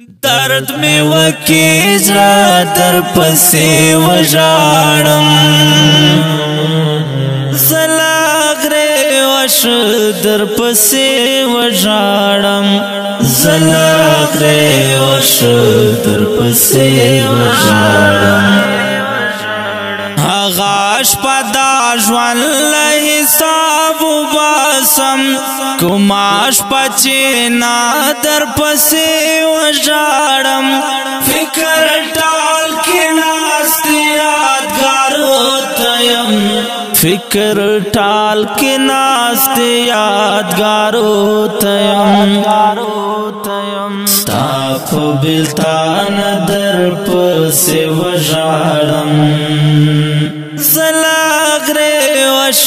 درد می وکی زرا در پسی وژاړم زلاغره وش در پسی وژاړم زلاغره وش در پسی وژاړم غاش پدا ژوند له حساب وباسم کوماش پچینا در پسې وژاړم فکر ټال کې ناست یادګارو ته یم فکر ټال کې ناست یادګارو ته یم ستا په بېلتان در پسې وژاړم زلاغره وش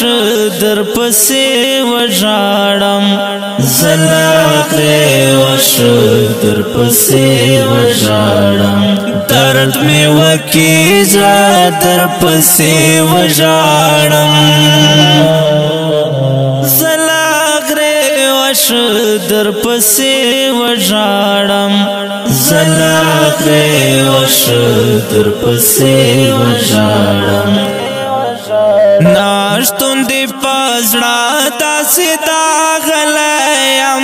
در پسې وژاړم زلاغره وش در پسې وژاړم درد می وکی زړه در پسې وژاړم زلاغره وش در پسې وژاړم زلاغره وش در پسې وژاړم ناشتون دی پزړه داسې داغلیم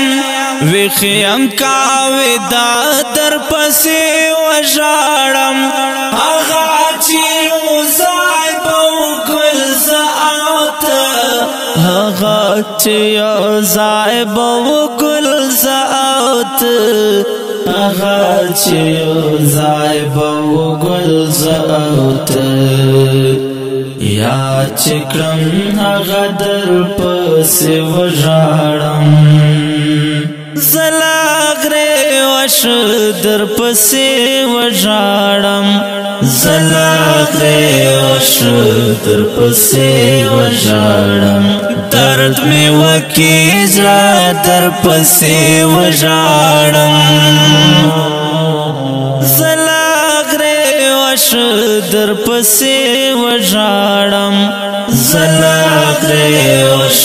ویخیم کاوی دا در پسې وژاړم هغه چې یو ځای به وګل زه او ته هغه چې یو ځای به وګل زه او ته هغه چې یو ځای به وګل زه او ته یا چکرم هغه در پسې وژاړم زلاغره وش در پسې وژاړم زلاغره وش در پسې وژاړم درد می وکی زړه در پسې وژاړم در پسې وژاړم زلاغره وش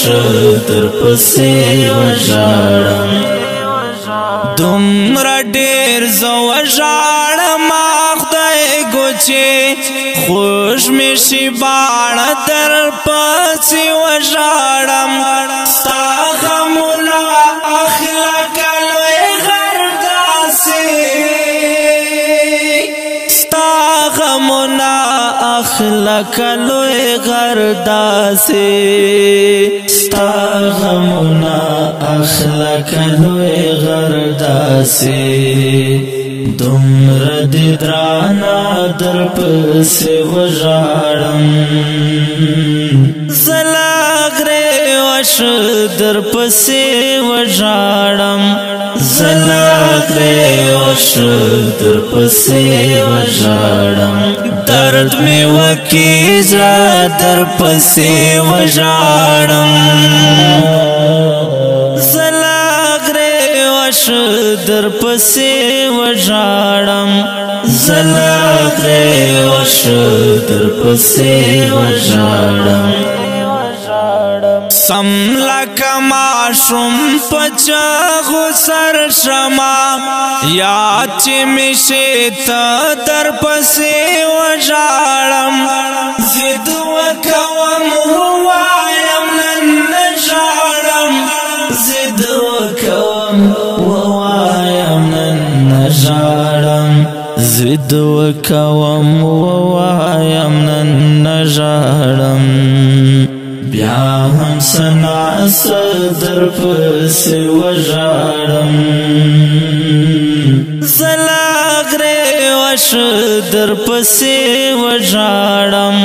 در پسې وژاړم دومره ډېر زه وژاړم خدای ګوچې خوش مې شي باڼه در پسې وژاړم ستا غمونه اخلکه لوی غر داسې غمنا اخلق لوی غرداسي ستا غمنا اخلق لوی غرداسي دومره دې درانه در پسې وژاړم زلاغره وش در پسې وژاړم زلاغره وش در پسې وژاړم درد می وکی زړه در پسې وژاړم زلاغره وش در پسې وژاړم زلاغره وش در پسې وژاړم سم لکه ماشوم په چغو سر شما یاد چې مې شي ته در پسې وژاړم ضد وکوم ووایم نن نه ژاړم ضد وکوم ووایم نن نه ژاړم ضد وکوم ووایم نن نه ژاړم بیا هم سنا در پسې وژاړم زلاغره وش در پسې وژاړم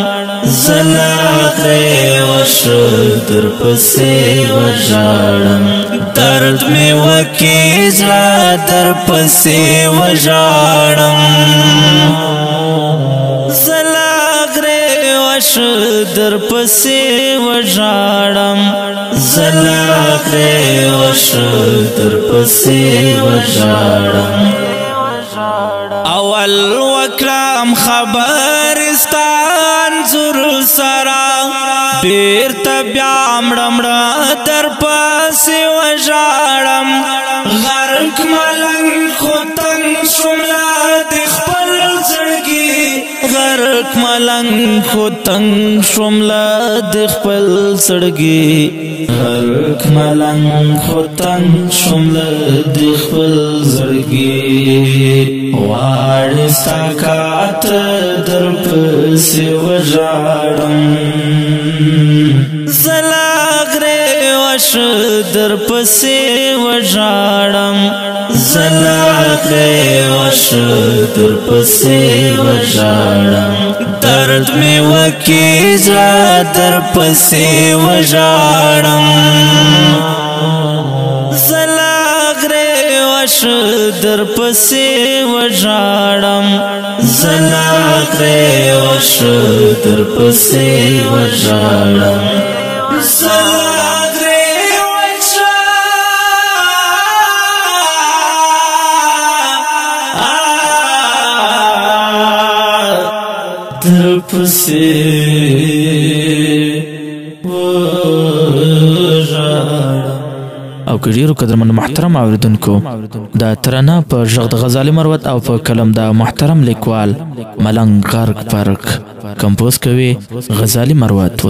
زلاغره وش در پسې وژاړم درد می وکی زړه در پسې وژاړم در پسې وژاړم زلاغره وش در پسې وژاړم اول وکړم خبرستان زر سرا بیرته بیا مړه در پسې وژاړم غرق ملنګ خو تنګ شملا د خپل زړګي غرق ملنګ خو تنگ شملا د خپل زړګي غرق ملنګ خو تنگ شملا د خپل زړګي واړ ساکات در پسې وژاړم زلاغره وش در پسې وژاړم زلاغره وش در پسې وژاړم درد می وکي زړه در پسې وژاړم وش در پسې وژاړم زلاغره وش در پسې وژاړم زلاغره وش در پسې او کډیرو قدرمن محترم اوریدونکو دا ترانه په ژغ د غزالي مروت او په کلم د محترم لیکوال ملنګ غرق فرق کمپوز کوي غزالي مروت.